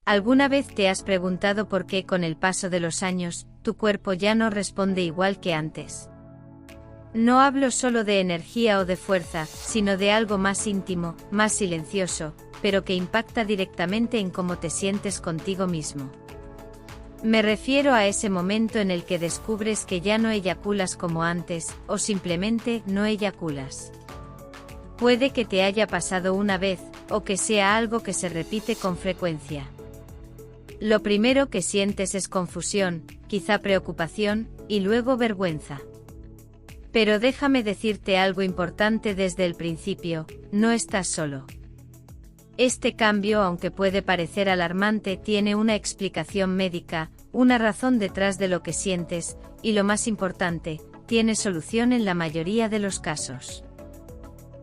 ¿Alguna vez te has preguntado por qué con el paso de los años, tu cuerpo ya no responde igual que antes? No hablo solo de energía o de fuerza, sino de algo más íntimo, más silencioso, pero que impacta directamente en cómo te sientes contigo mismo. Me refiero a ese momento en el que descubres que ya no eyaculas como antes, o simplemente no eyaculas. Puede que te haya pasado una vez, o que sea algo que se repite con frecuencia. Lo primero que sientes es confusión, quizá preocupación, y luego vergüenza. Pero déjame decirte algo importante desde el principio, no estás solo. Este cambio, aunque puede parecer alarmante, tiene una explicación médica, una razón detrás de lo que sientes, y lo más importante, tiene solución en la mayoría de los casos.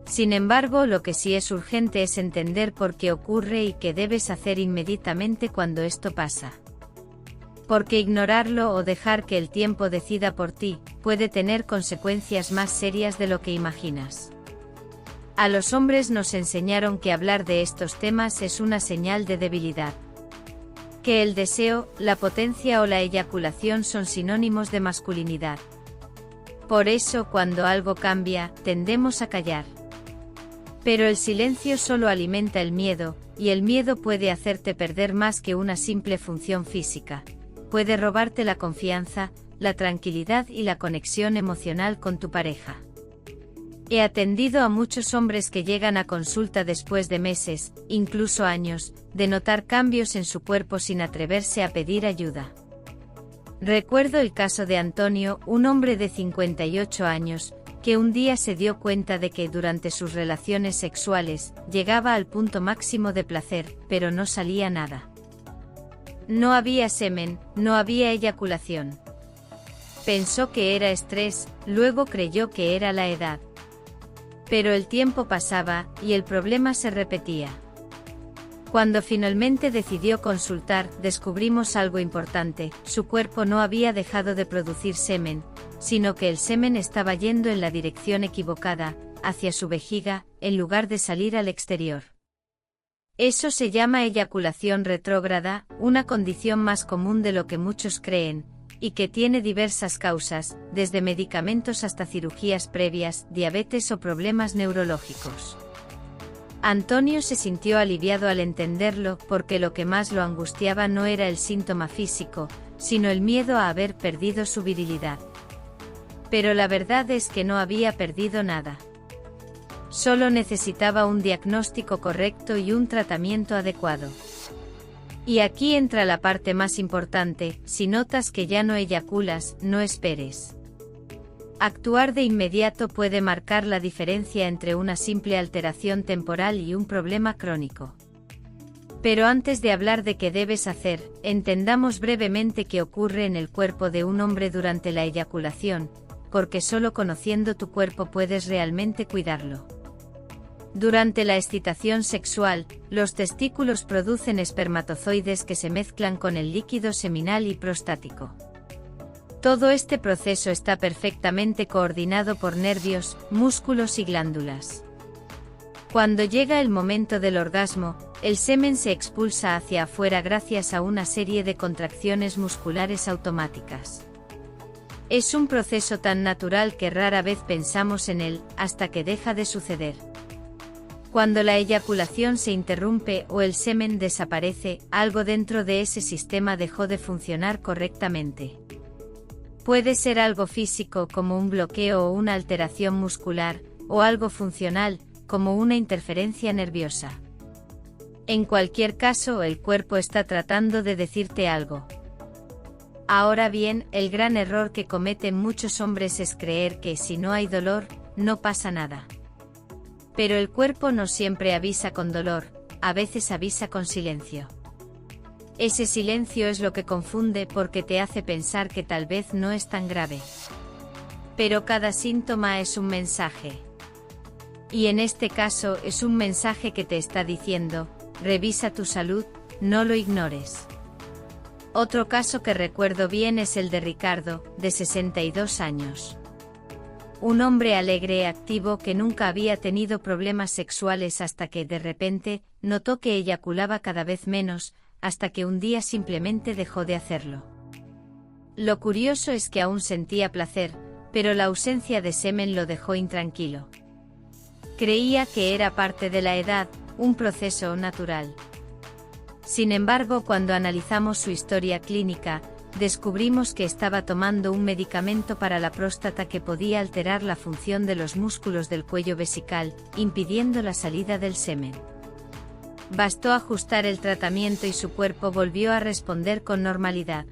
Sin embargo, lo que sí es urgente es entender por qué ocurre y qué debes hacer inmediatamente cuando esto pasa. Porque ignorarlo o dejar que el tiempo decida por ti, puede tener consecuencias más serias de lo que imaginas. A los hombres nos enseñaron que hablar de estos temas es una señal de debilidad. Que el deseo, la potencia o la eyaculación son sinónimos de masculinidad. Por eso, cuando algo cambia, tendemos a callar. Pero el silencio solo alimenta el miedo, y el miedo puede hacerte perder más que una simple función física. Puede robarte la confianza, la tranquilidad y la conexión emocional con tu pareja. He atendido a muchos hombres que llegan a consulta después de meses, incluso años, de notar cambios en su cuerpo sin atreverse a pedir ayuda. Recuerdo el caso de Antonio, un hombre de 58 años, que un día se dio cuenta de que durante sus relaciones sexuales, llegaba al punto máximo de placer, pero no salía nada. No había semen, no había eyaculación. Pensó que era estrés, luego creyó que era la edad. Pero el tiempo pasaba, y el problema se repetía. Cuando finalmente decidió consultar, descubrimos algo importante: su cuerpo no había dejado de producir semen, sino que el semen estaba yendo en la dirección equivocada, hacia su vejiga, en lugar de salir al exterior. Eso se llama eyaculación retrógrada, una condición más común de lo que muchos creen, y que tiene diversas causas, desde medicamentos hasta cirugías previas, diabetes o problemas neurológicos. Antonio se sintió aliviado al entenderlo, porque lo que más lo angustiaba no era el síntoma físico, sino el miedo a haber perdido su virilidad. Pero la verdad es que no había perdido nada. Solo necesitaba un diagnóstico correcto y un tratamiento adecuado. Y aquí entra la parte más importante: si notas que ya no eyaculas, no esperes. Actuar de inmediato puede marcar la diferencia entre una simple alteración temporal y un problema crónico. Pero antes de hablar de qué debes hacer, entendamos brevemente qué ocurre en el cuerpo de un hombre durante la eyaculación, porque solo conociendo tu cuerpo puedes realmente cuidarlo. Durante la excitación sexual, los testículos producen espermatozoides que se mezclan con el líquido seminal y prostático. Todo este proceso está perfectamente coordinado por nervios, músculos y glándulas. Cuando llega el momento del orgasmo, el semen se expulsa hacia afuera gracias a una serie de contracciones musculares automáticas. Es un proceso tan natural que rara vez pensamos en él, hasta que deja de suceder. Cuando la eyaculación se interrumpe o el semen desaparece, algo dentro de ese sistema dejó de funcionar correctamente. Puede ser algo físico como un bloqueo o una alteración muscular, o algo funcional, como una interferencia nerviosa. En cualquier caso, el cuerpo está tratando de decirte algo. Ahora bien, el gran error que cometen muchos hombres es creer que si no hay dolor, no pasa nada. Pero el cuerpo no siempre avisa con dolor, a veces avisa con silencio. Ese silencio es lo que confunde porque te hace pensar que tal vez no es tan grave. Pero cada síntoma es un mensaje. Y en este caso es un mensaje que te está diciendo: revisa tu salud, no lo ignores. Otro caso que recuerdo bien es el de Ricardo, de 62 años. Un hombre alegre y activo que nunca había tenido problemas sexuales hasta que, de repente, notó que eyaculaba cada vez menos, hasta que un día simplemente dejó de hacerlo. Lo curioso es que aún sentía placer, pero la ausencia de semen lo dejó intranquilo. Creía que era parte de la edad, un proceso natural. Sin embargo, cuando analizamos su historia clínica, descubrimos que estaba tomando un medicamento para la próstata que podía alterar la función de los músculos del cuello vesical, impidiendo la salida del semen. Bastó ajustar el tratamiento y su cuerpo volvió a responder con normalidad.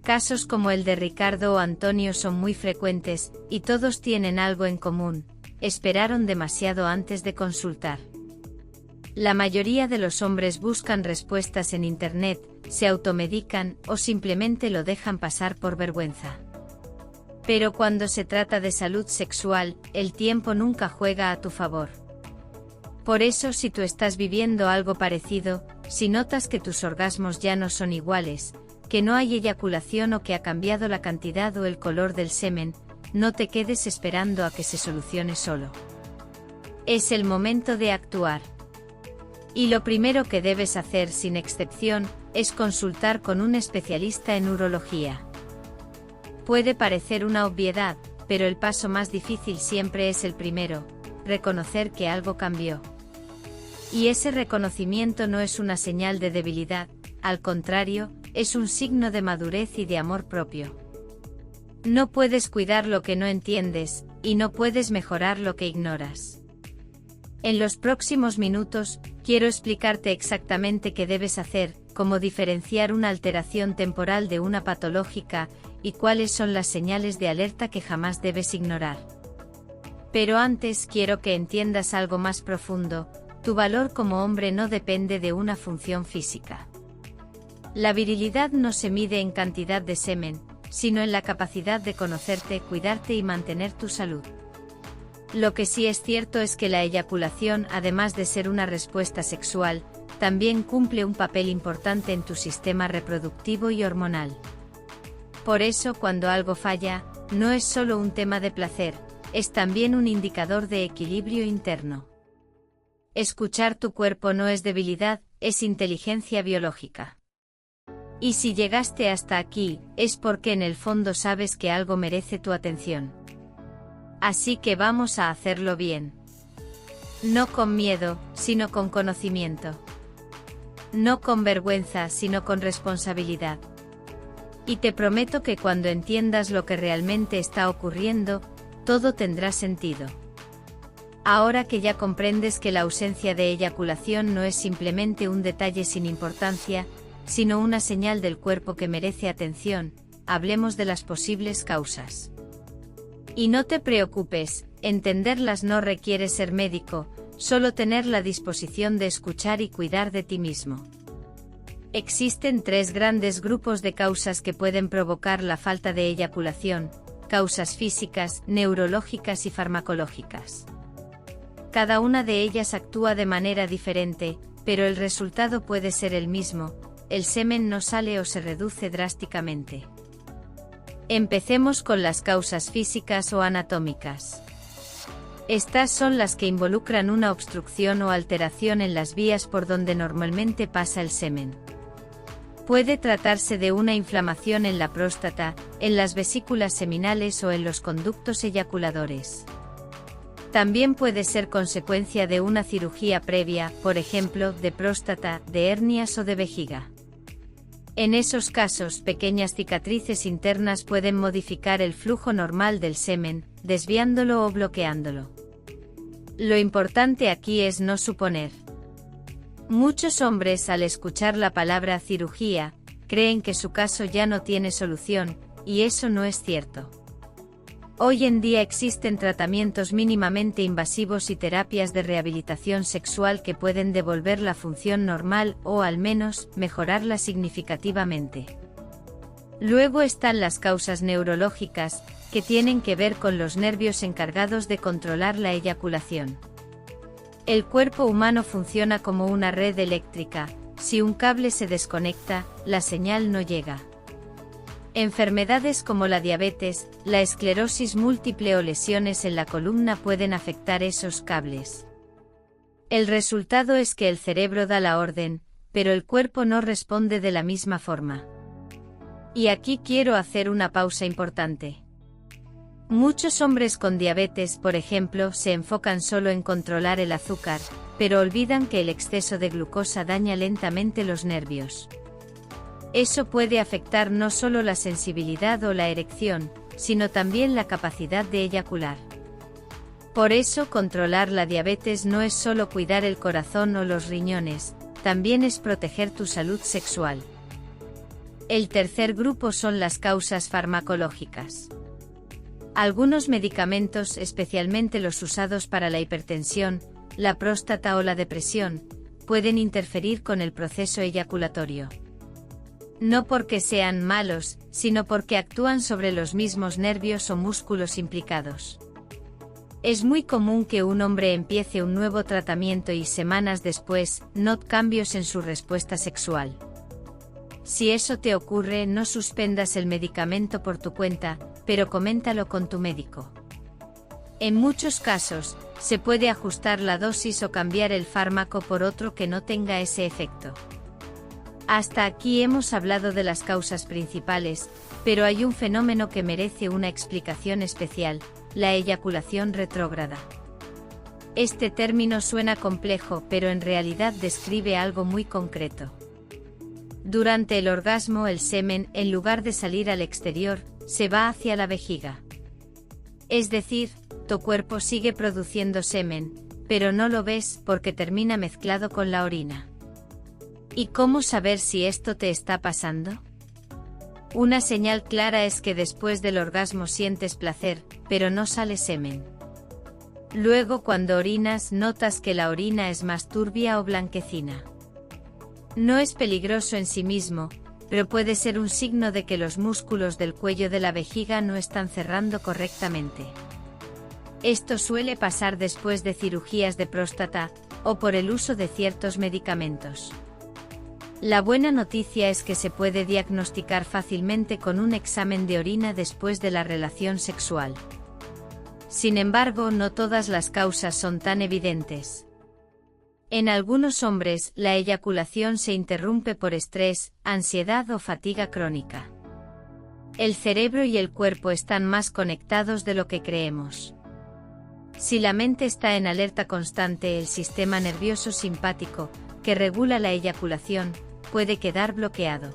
Casos como el de Ricardo o Antonio son muy frecuentes, y todos tienen algo en común: esperaron demasiado antes de consultar. La mayoría de los hombres buscan respuestas en Internet, se automedican o simplemente lo dejan pasar por vergüenza. Pero cuando se trata de salud sexual, el tiempo nunca juega a tu favor. Por eso, si tú estás viviendo algo parecido, si notas que tus orgasmos ya no son iguales, que no hay eyaculación o que ha cambiado la cantidad o el color del semen, no te quedes esperando a que se solucione solo. Es el momento de actuar. Y lo primero que debes hacer, sin excepción, es consultar con un especialista en urología. Puede parecer una obviedad, pero el paso más difícil siempre es el primero: reconocer que algo cambió. Y ese reconocimiento no es una señal de debilidad, al contrario, es un signo de madurez y de amor propio. No puedes cuidar lo que no entiendes, y no puedes mejorar lo que ignoras. En los próximos minutos, quiero explicarte exactamente qué debes hacer, cómo diferenciar una alteración temporal de una patológica, y cuáles son las señales de alerta que jamás debes ignorar. Pero antes quiero que entiendas algo más profundo: tu valor como hombre no depende de una función física. La virilidad no se mide en cantidad de semen, sino en la capacidad de conocerte, cuidarte y mantener tu salud. Lo que sí es cierto es que la eyaculación, además de ser una respuesta sexual, también cumple un papel importante en tu sistema reproductivo y hormonal. Por eso, cuando algo falla, no es solo un tema de placer, es también un indicador de equilibrio interno. Escuchar tu cuerpo no es debilidad, es inteligencia biológica. Y si llegaste hasta aquí, es porque en el fondo sabes que algo merece tu atención. Así que vamos a hacerlo bien. No con miedo, sino con conocimiento. No con vergüenza, sino con responsabilidad. Y te prometo que cuando entiendas lo que realmente está ocurriendo, todo tendrá sentido. Ahora que ya comprendes que la ausencia de eyaculación no es simplemente un detalle sin importancia, sino una señal del cuerpo que merece atención, hablemos de las posibles causas. Y no te preocupes, entenderlas no requiere ser médico, solo tener la disposición de escuchar y cuidar de ti mismo. Existen 3 grandes grupos de causas que pueden provocar la falta de eyaculación: causas físicas, neurológicas y farmacológicas. Cada una de ellas actúa de manera diferente, pero el resultado puede ser el mismo: el semen no sale o se reduce drásticamente. Empecemos con las causas físicas o anatómicas. Estas son las que involucran una obstrucción o alteración en las vías por donde normalmente pasa el semen. Puede tratarse de una inflamación en la próstata, en las vesículas seminales o en los conductos eyaculadores. También puede ser consecuencia de una cirugía previa, por ejemplo, de próstata, de hernias o de vejiga. En esos casos, pequeñas cicatrices internas pueden modificar el flujo normal del semen, desviándolo o bloqueándolo. Lo importante aquí es no suponer. Muchos hombres, al escuchar la palabra cirugía, creen que su caso ya no tiene solución, y eso no es cierto. Hoy en día existen tratamientos mínimamente invasivos y terapias de rehabilitación sexual que pueden devolver la función normal o, al menos, mejorarla significativamente. Luego están las causas neurológicas, que tienen que ver con los nervios encargados de controlar la eyaculación. El cuerpo humano funciona como una red eléctrica: si un cable se desconecta, la señal no llega. Enfermedades como la diabetes, la esclerosis múltiple o lesiones en la columna pueden afectar esos cables. El resultado es que el cerebro da la orden, pero el cuerpo no responde de la misma forma. Y aquí quiero hacer una pausa importante. Muchos hombres con diabetes, por ejemplo, se enfocan solo en controlar el azúcar, pero olvidan que el exceso de glucosa daña lentamente los nervios. Eso puede afectar no solo la sensibilidad o la erección, sino también la capacidad de eyacular. Por eso, controlar la diabetes no es solo cuidar el corazón o los riñones, también es proteger tu salud sexual. El tercer grupo son las causas farmacológicas. Algunos medicamentos, especialmente los usados para la hipertensión, la próstata o la depresión, pueden interferir con el proceso eyaculatorio. No porque sean malos, sino porque actúan sobre los mismos nervios o músculos implicados. Es muy común que un hombre empiece un nuevo tratamiento y semanas después, note cambios en su respuesta sexual. Si eso te ocurre, no suspendas el medicamento por tu cuenta, pero coméntalo con tu médico. En muchos casos, se puede ajustar la dosis o cambiar el fármaco por otro que no tenga ese efecto. Hasta aquí hemos hablado de las causas principales, pero hay un fenómeno que merece una explicación especial: la eyaculación retrógrada. Este término suena complejo, pero en realidad describe algo muy concreto. Durante el orgasmo, el semen, en lugar de salir al exterior, se va hacia la vejiga. Es decir, tu cuerpo sigue produciendo semen, pero no lo ves porque termina mezclado con la orina. ¿Y cómo saber si esto te está pasando? Una señal clara es que después del orgasmo sientes placer, pero no sale semen. Luego, cuando orinas, notas que la orina es más turbia o blanquecina. No es peligroso en sí mismo, pero puede ser un signo de que los músculos del cuello de la vejiga no están cerrando correctamente. Esto suele pasar después de cirugías de próstata, o por el uso de ciertos medicamentos. La buena noticia es que se puede diagnosticar fácilmente con un examen de orina después de la relación sexual. Sin embargo, no todas las causas son tan evidentes. En algunos hombres, la eyaculación se interrumpe por estrés, ansiedad o fatiga crónica. El cerebro y el cuerpo están más conectados de lo que creemos. Si la mente está en alerta constante, el sistema nervioso simpático, que regula la eyaculación, puede quedar bloqueado.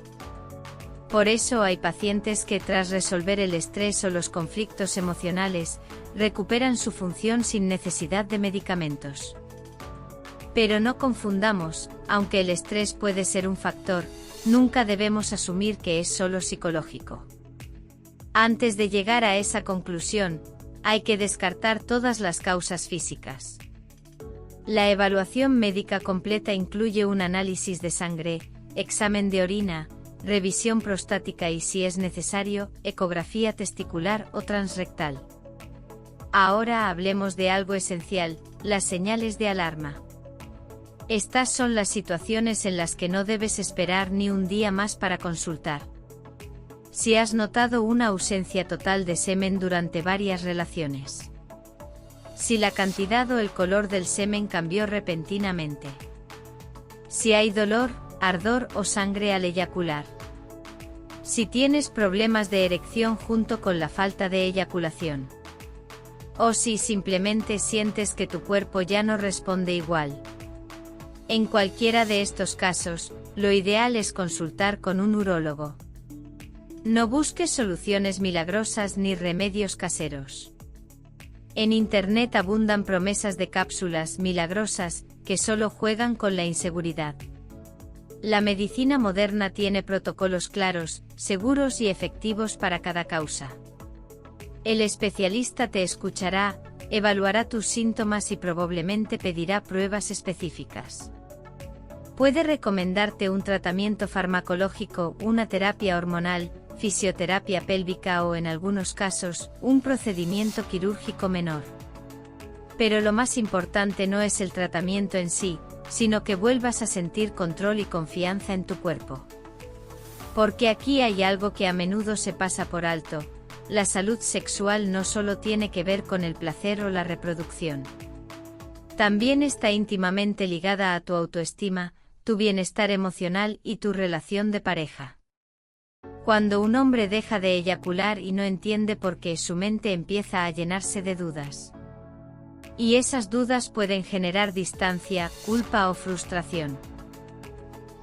Por eso hay pacientes que, tras resolver el estrés o los conflictos emocionales, recuperan su función sin necesidad de medicamentos. Pero no confundamos, aunque el estrés puede ser un factor, nunca debemos asumir que es solo psicológico. Antes de llegar a esa conclusión, hay que descartar todas las causas físicas. La evaluación médica completa incluye un análisis de sangre, examen de orina, revisión prostática y, si es necesario, ecografía testicular o transrectal. Ahora hablemos de algo esencial: las señales de alarma. Estas son las situaciones en las que no debes esperar ni un día más para consultar. Si has notado una ausencia total de semen durante varias relaciones. Si la cantidad o el color del semen cambió repentinamente. Si hay dolor, ardor o sangre al eyacular. Si tienes problemas de erección junto con la falta de eyaculación. O si simplemente sientes que tu cuerpo ya no responde igual. En cualquiera de estos casos, lo ideal es consultar con un urólogo. No busques soluciones milagrosas ni remedios caseros. En Internet abundan promesas de cápsulas milagrosas que solo juegan con la inseguridad. La medicina moderna tiene protocolos claros, seguros y efectivos para cada causa. El especialista te escuchará, evaluará tus síntomas y probablemente pedirá pruebas específicas. Puede recomendarte un tratamiento farmacológico, una terapia hormonal, fisioterapia pélvica o, en algunos casos, un procedimiento quirúrgico menor. Pero lo más importante no es el tratamiento en sí, sino que vuelvas a sentir control y confianza en tu cuerpo. Porque aquí hay algo que a menudo se pasa por alto: la salud sexual no solo tiene que ver con el placer o la reproducción. También está íntimamente ligada a tu autoestima, tu bienestar emocional y tu relación de pareja. Cuando un hombre deja de eyacular y no entiende por qué, su mente empieza a llenarse de dudas. Y esas dudas pueden generar distancia, culpa o frustración.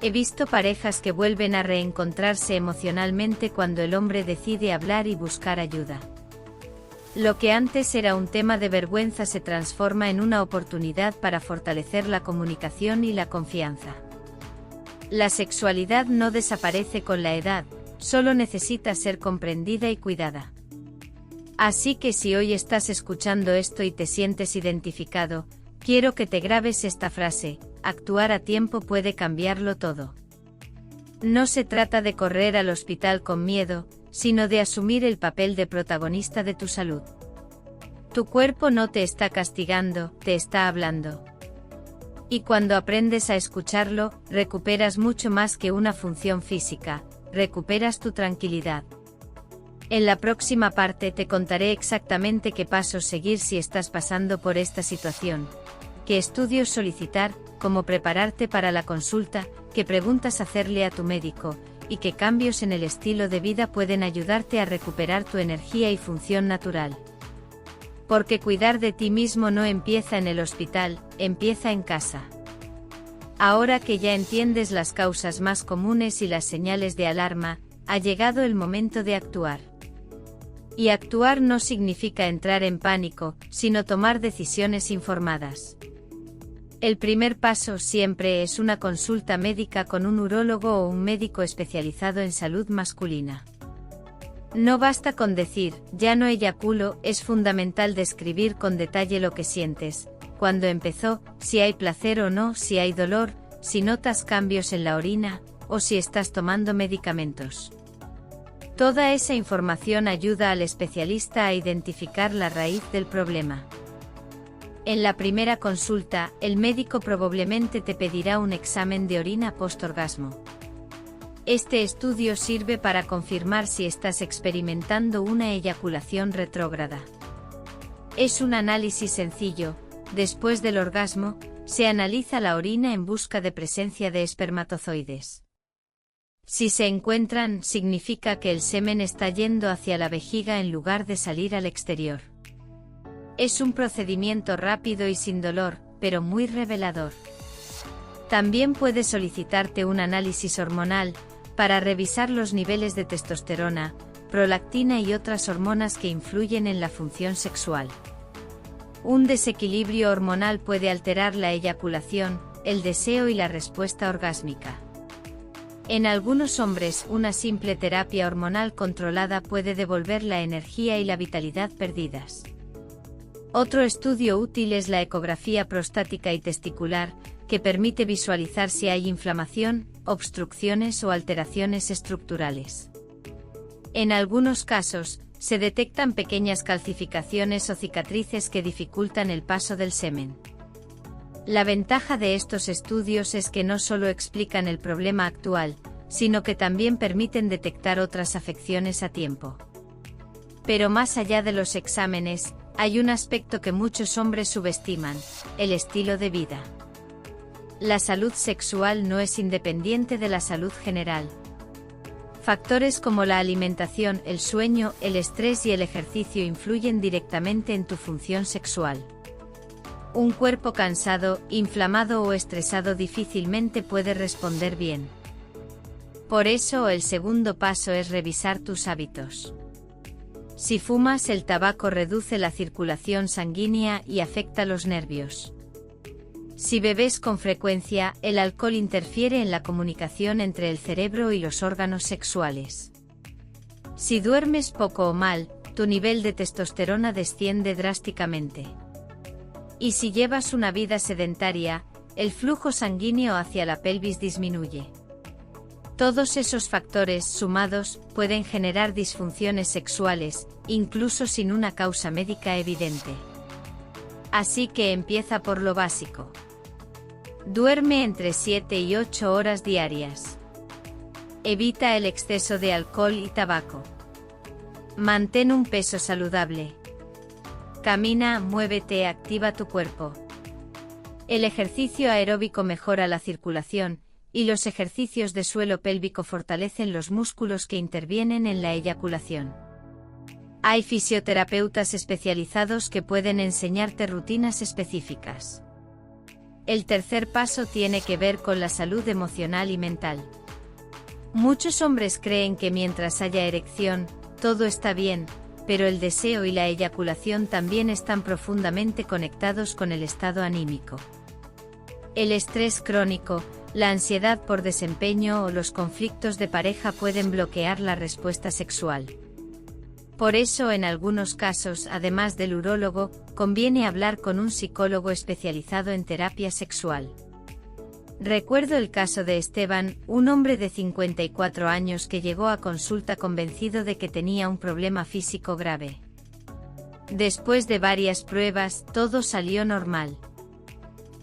He visto parejas que vuelven a reencontrarse emocionalmente cuando el hombre decide hablar y buscar ayuda. Lo que antes era un tema de vergüenza se transforma en una oportunidad para fortalecer la comunicación y la confianza. La sexualidad no desaparece con la edad, solo necesita ser comprendida y cuidada. Así que si hoy estás escuchando esto y te sientes identificado, quiero que te grabes esta frase: actuar a tiempo puede cambiarlo todo. No se trata de correr al hospital con miedo, sino de asumir el papel de protagonista de tu salud. Tu cuerpo no te está castigando, te está hablando. Y cuando aprendes a escucharlo, recuperas mucho más que una función física, recuperas tu tranquilidad. En la próxima parte te contaré exactamente qué pasos seguir si estás pasando por esta situación, qué estudios solicitar, cómo prepararte para la consulta, qué preguntas hacerle a tu médico, y qué cambios en el estilo de vida pueden ayudarte a recuperar tu energía y función natural. Porque cuidar de ti mismo no empieza en el hospital, empieza en casa. Ahora que ya entiendes las causas más comunes y las señales de alarma, ha llegado el momento de actuar. Y actuar no significa entrar en pánico, sino tomar decisiones informadas. El primer paso siempre es una consulta médica con un urólogo o un médico especializado en salud masculina. No basta con decir, ya no eyaculo, es fundamental describir con detalle lo que sientes, cuándo empezó, si hay placer o no, si hay dolor, si notas cambios en la orina, o si estás tomando medicamentos. Toda esa información ayuda al especialista a identificar la raíz del problema. En la primera consulta, el médico probablemente te pedirá un examen de orina post-orgasmo. Este estudio sirve para confirmar si estás experimentando una eyaculación retrógrada. Es un análisis sencillo. Después del orgasmo, se analiza la orina en busca de presencia de espermatozoides. Si se encuentran, significa que el semen está yendo hacia la vejiga en lugar de salir al exterior. Es un procedimiento rápido y sin dolor, pero muy revelador. También puede solicitarte un análisis hormonal, para revisar los niveles de testosterona, prolactina y otras hormonas que influyen en la función sexual. Un desequilibrio hormonal puede alterar la eyaculación, el deseo y la respuesta orgásmica. En algunos hombres, una simple terapia hormonal controlada puede devolver la energía y la vitalidad perdidas. Otro estudio útil es la ecografía prostática y testicular, que permite visualizar si hay inflamación, obstrucciones o alteraciones estructurales. En algunos casos, se detectan pequeñas calcificaciones o cicatrices que dificultan el paso del semen. La ventaja de estos estudios es que no solo explican el problema actual, sino que también permiten detectar otras afecciones a tiempo. Pero más allá de los exámenes, hay un aspecto que muchos hombres subestiman: el estilo de vida. La salud sexual no es independiente de la salud general. Factores como la alimentación, el sueño, el estrés y el ejercicio influyen directamente en tu función sexual. Un cuerpo cansado, inflamado o estresado difícilmente puede responder bien. Por eso el segundo paso es revisar tus hábitos. Si fumas, el tabaco reduce la circulación sanguínea y afecta los nervios. Si bebes con frecuencia, el alcohol interfiere en la comunicación entre el cerebro y los órganos sexuales. Si duermes poco o mal, tu nivel de testosterona desciende drásticamente. Y si llevas una vida sedentaria, el flujo sanguíneo hacia la pelvis disminuye. Todos esos factores sumados pueden generar disfunciones sexuales, incluso sin una causa médica evidente. Así que empieza por lo básico. Duerme entre 7 y 8 horas diarias. Evita el exceso de alcohol y tabaco. Mantén un peso saludable. Camina, muévete, activa tu cuerpo. El ejercicio aeróbico mejora la circulación, y los ejercicios de suelo pélvico fortalecen los músculos que intervienen en la eyaculación. Hay fisioterapeutas especializados que pueden enseñarte rutinas específicas. El tercer paso tiene que ver con la salud emocional y mental. Muchos hombres creen que mientras haya erección, todo está bien, pero el deseo y la eyaculación también están profundamente conectados con el estado anímico. El estrés crónico, la ansiedad por desempeño o los conflictos de pareja pueden bloquear la respuesta sexual. Por eso, en algunos casos, además del urólogo, conviene hablar con un psicólogo especializado en terapia sexual. Recuerdo el caso de Esteban, un hombre de 54 años que llegó a consulta convencido de que tenía un problema físico grave. Después de varias pruebas, todo salió normal.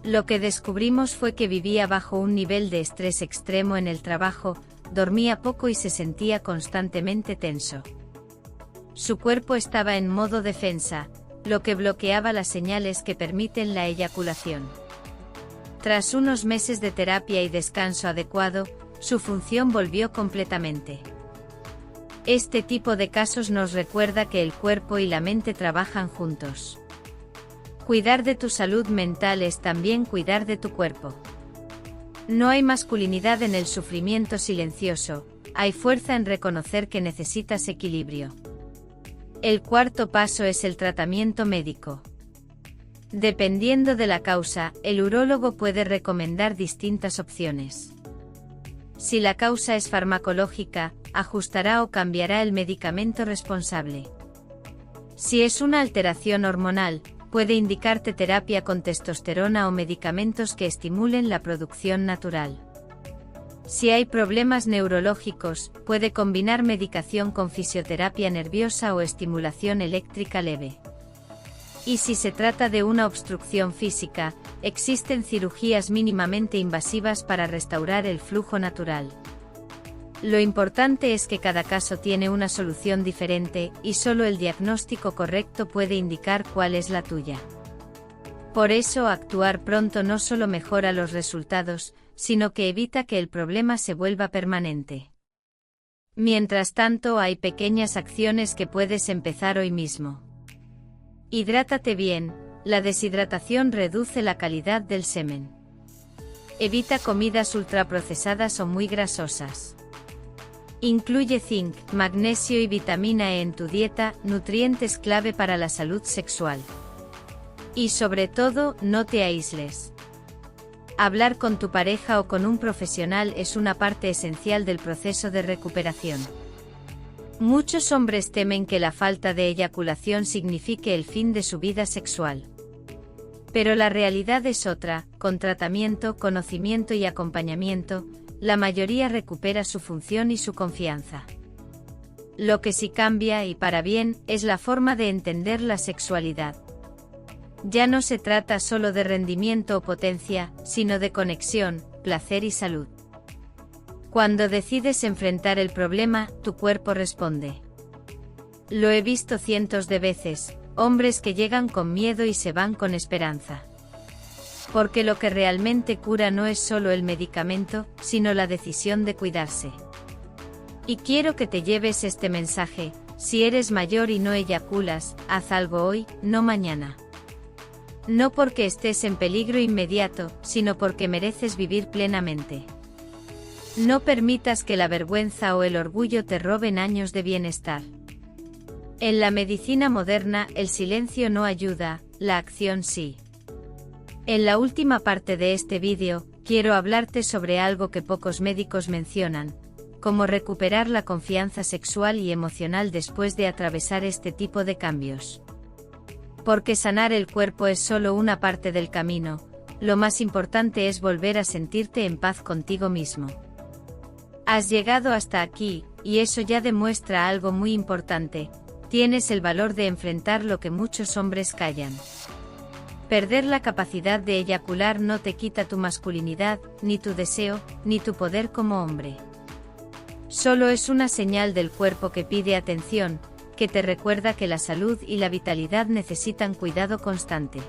Lo que descubrimos fue que vivía bajo un nivel de estrés extremo en el trabajo, dormía poco y se sentía constantemente tenso. Su cuerpo estaba en modo defensa, lo que bloqueaba las señales que permiten la eyaculación. Tras unos meses de terapia y descanso adecuado, su función volvió completamente. Este tipo de casos nos recuerda que el cuerpo y la mente trabajan juntos. Cuidar de tu salud mental es también cuidar de tu cuerpo. No hay masculinidad en el sufrimiento silencioso, hay fuerza en reconocer que necesitas equilibrio. El cuarto paso es el tratamiento médico. Dependiendo de la causa, el urólogo puede recomendar distintas opciones. Si la causa es farmacológica, ajustará o cambiará el medicamento responsable. Si es una alteración hormonal, puede indicarte terapia con testosterona o medicamentos que estimulen la producción natural. Si hay problemas neurológicos, puede combinar medicación con fisioterapia nerviosa o estimulación eléctrica leve. Y si se trata de una obstrucción física, existen cirugías mínimamente invasivas para restaurar el flujo natural. Lo importante es que cada caso tiene una solución diferente, y solo el diagnóstico correcto puede indicar cuál es la tuya. Por eso, actuar pronto no solo mejora los resultados, sino que evita que el problema se vuelva permanente. Mientras tanto, hay pequeñas acciones que puedes empezar hoy mismo. Hidrátate bien, la deshidratación reduce la calidad del semen. Evita comidas ultraprocesadas o muy grasosas. Incluye zinc, magnesio y vitamina E en tu dieta, nutrientes clave para la salud sexual. Y sobre todo, no te aísles. Hablar con tu pareja o con un profesional es una parte esencial del proceso de recuperación. Muchos hombres temen que la falta de eyaculación signifique el fin de su vida sexual. Pero la realidad es otra, con tratamiento, conocimiento y acompañamiento, la mayoría recupera su función y su confianza. Lo que sí cambia, y para bien, es la forma de entender la sexualidad. Ya no se trata solo de rendimiento o potencia, sino de conexión, placer y salud. Cuando decides enfrentar el problema, tu cuerpo responde. Lo he visto cientos de veces, hombres que llegan con miedo y se van con esperanza. Porque lo que realmente cura no es solo el medicamento, sino la decisión de cuidarse. Y quiero que te lleves este mensaje: si eres mayor y no eyaculas, haz algo hoy, no mañana. No porque estés en peligro inmediato, sino porque mereces vivir plenamente. No permitas que la vergüenza o el orgullo te roben años de bienestar. En la medicina moderna, el silencio no ayuda, la acción sí. En la última parte de este vídeo, quiero hablarte sobre algo que pocos médicos mencionan: cómo recuperar la confianza sexual y emocional después de atravesar este tipo de cambios. Porque sanar el cuerpo es solo una parte del camino, lo más importante es volver a sentirte en paz contigo mismo. Has llegado hasta aquí, y eso ya demuestra algo muy importante: tienes el valor de enfrentar lo que muchos hombres callan. Perder la capacidad de eyacular no te quita tu masculinidad, ni tu deseo, ni tu poder como hombre. Solo es una señal del cuerpo que pide atención, que te recuerda que la salud y la vitalidad necesitan cuidado constante.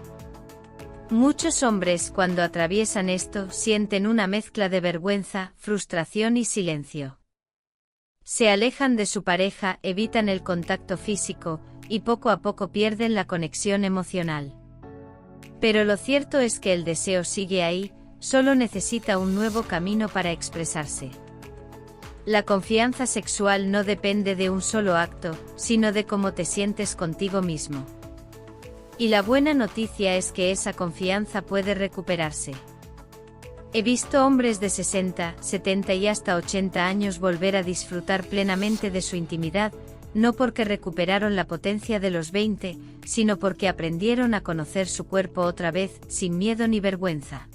Muchos hombres cuando atraviesan esto sienten una mezcla de vergüenza, frustración y silencio. Se alejan de su pareja, evitan el contacto físico, y poco a poco pierden la conexión emocional. Pero lo cierto es que el deseo sigue ahí, solo necesita un nuevo camino para expresarse. La confianza sexual no depende de un solo acto, sino de cómo te sientes contigo mismo. Y la buena noticia es que esa confianza puede recuperarse. He visto hombres de 60, 70 y hasta 80 años volver a disfrutar plenamente de su intimidad, no porque recuperaron la potencia de los 20, sino porque aprendieron a conocer su cuerpo otra vez, sin miedo ni vergüenza.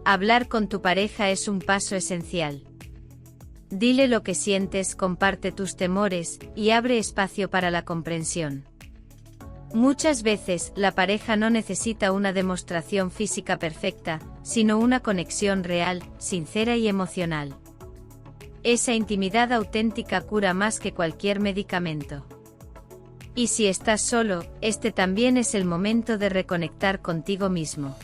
Hablar con tu pareja es un paso esencial. Dile lo que sientes, comparte tus temores, y abre espacio para la comprensión. Muchas veces, la pareja no necesita una demostración física perfecta, sino una conexión real, sincera y emocional. Esa intimidad auténtica cura más que cualquier medicamento. Y si estás solo, este también es el momento de reconectar contigo mismo.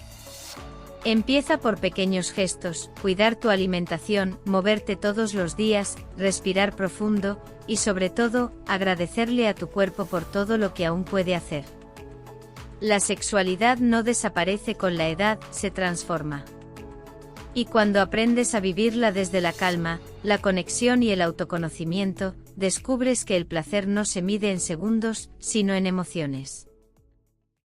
Empieza por pequeños gestos, cuidar tu alimentación, moverte todos los días, respirar profundo, y sobre todo, agradecerle a tu cuerpo por todo lo que aún puede hacer. La sexualidad no desaparece con la edad, se transforma. Y cuando aprendes a vivirla desde la calma, la conexión y el autoconocimiento, descubres que el placer no se mide en segundos, sino en emociones.